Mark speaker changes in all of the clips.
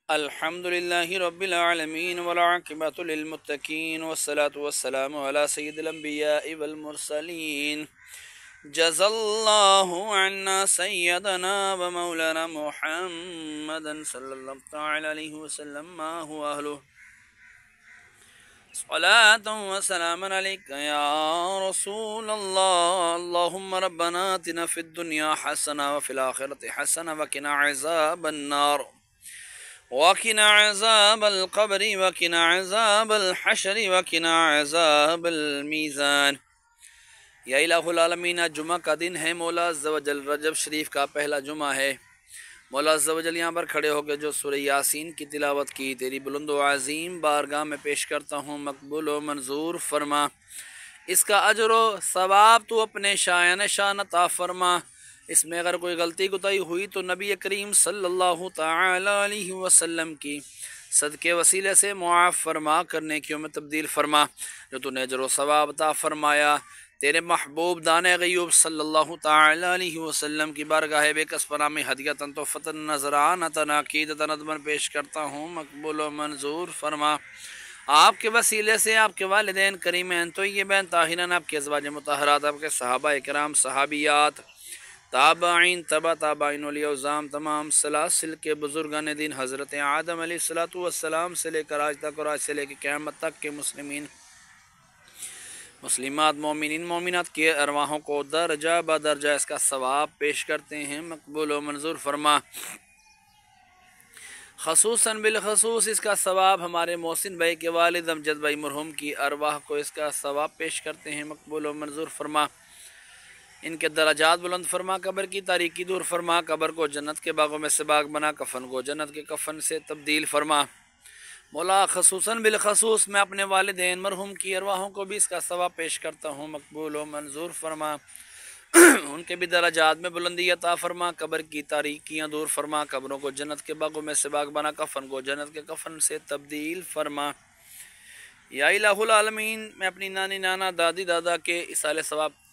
Speaker 1: الحمد لله رب العالمين والعاقبة للمتقين والصلاة والسلام على سيد الأنبياء والمرسلين. جزا الله عنا سيدنا ومولانا محمدا صلى الله تعالى عليه وسلم ما هو أهله. صلاة وسلاما عليك يا رسول الله. اللهم ربنا آتنا في الدنيا حسنة وفي الآخرة حسنة وقنا عذاب النار وقنا عذاب القبر وقنا عذاب الحشر وقنا عذاب المیزان. یا الہ العالمین، آج جمعہ کا دن ہے، مولا عز و جل رجب شریف کا پہلا جمعہ ہے. مولا عز و جل یہاں پر کھڑے ہو کے جو سورہ یاسین کی تلاوت کی تیری بلند و عظیم بارگاہ میں پیش کرتا ہوں، مقبول و منظور فرما. اس کا اجر و ثواب تو اپنے شایان شان عطا فرما. اس میں اگر کوئی غلطی کوتاہی ہوئی تو نبی کریم صلی اللہ تعالی علیہ وسلم کی صدقے وسیلے سے معاف فرما، کرنے کیوں میں تبدیل فرما. جو تو نے اجر و ثواب عطا فرمایا تیرے محبوب دانے غیوب صلی اللہ تعالی علیہ وسلم کی بارگاہ بے کس پنامی ہدیتاً تحفتاً نذرانتاً عقیدتاً ندباً پیش کرتا ہوں، مقبول و منظور فرما. آپ کے وسیلے سے آپ کے والدین کریمین طیبین طاہرین، آپ کے ازواج مطہرات، آپ کے صحابہ کرام صحابیات، تابعین تبع تابعین اولیاء اعظام، تمام سلاسل کے بزرگان دین حضرت آدم علیہ السلام سے لے کر آج تک اور آج سے لے کے قیامت تک کے مسلمین مسلمات مومنین مومنات کے ارواحوں کو درجہ بدرجہ اس کا ثواب پیش کرتے ہیں، مقبول و منظور فرما. خصوصاً بالخصوص اس کا ثواب ہمارے محسن بھائی کے والد امجد بھائی مرحوم کی ارواح کو اس کا ثواب پیش کرتے ہیں، مقبول و منظور فرما. ان کے درجات بلند فرما، قبر کی تاریکی دور فرما، قبر کو جنت کے باغوں میں سے باغ بنا، کفن کو جنت کے کفن سے تبدیل فرما. مولا خصوصاً بالخصوص میں اپنے والدین مرحوم کی ارواحوں کو بھی اس کا ثواب پیش کرتا ہوں، مقبول و منظور فرما. ان کے بھی درجات میں بلندی عطا فرما، قبر کی تاریکیاں دور فرما، قبروں کو جنت کے باغوں میں سے باغ بنا، کفن کو جنت کے کفن سے تبدیل فرما. یا الہ العالمین، میں اپنی نانی نانا دادی دادا کے اصال ثواب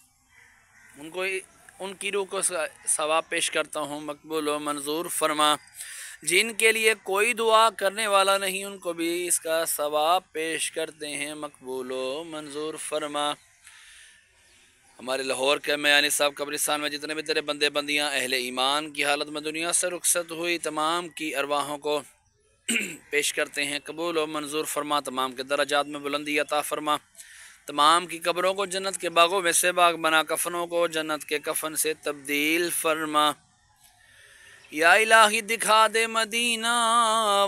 Speaker 1: ان کی روح کو ثواب پیش کرتا ہوں، مقبول و منظور فرما. جن کے لیے کوئی دعا کرنے والا نہیں ان کو بھی اس کا ثواب پیش کرتے ہیں، مقبول و منظور فرما. ہمارے لاہور کے میانی صاحب قبرستان میں جتنے بھی تیرے بندے بندیاں اہل ایمان کی حالت میں دنیا سے رخصت ہوئی تمام کی ارواحوں کو پیش کرتے ہیں، قبول و منظور فرما. تمام کے درجات میں بلندی عطا فرما، تمام کی قبروں کو جنت کے باغوں میں سے باغ بنا، کفنوں کو جنت کے کفن سے تبدیل فرما. یا الہی دکھا دے مدینہ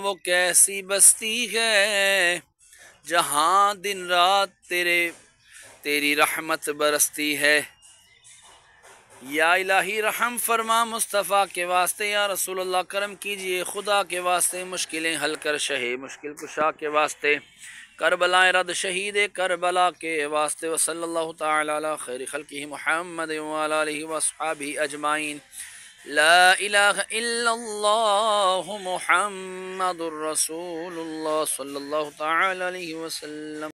Speaker 1: وہ کیسی بستی ہے جہاں دن رات تیری رحمت برستی ہے. یا الہی رحم فرما مصطفیٰ کے واسطے، یا رسول اللہ کرم کیجئے خدا کے واسطے، مشکلیں حل کر شہ مشکل کشا کے واسطے، کربلا رد شہید کربلا کے واسطے. وصلی اللہ تعالی علی خیر خلقہ محمد وعلی آلہ واصحابہ اجمعین. لا الہ الا اللہ محمد الرسول اللہ صلی اللہ تعالی علیہ وسلم.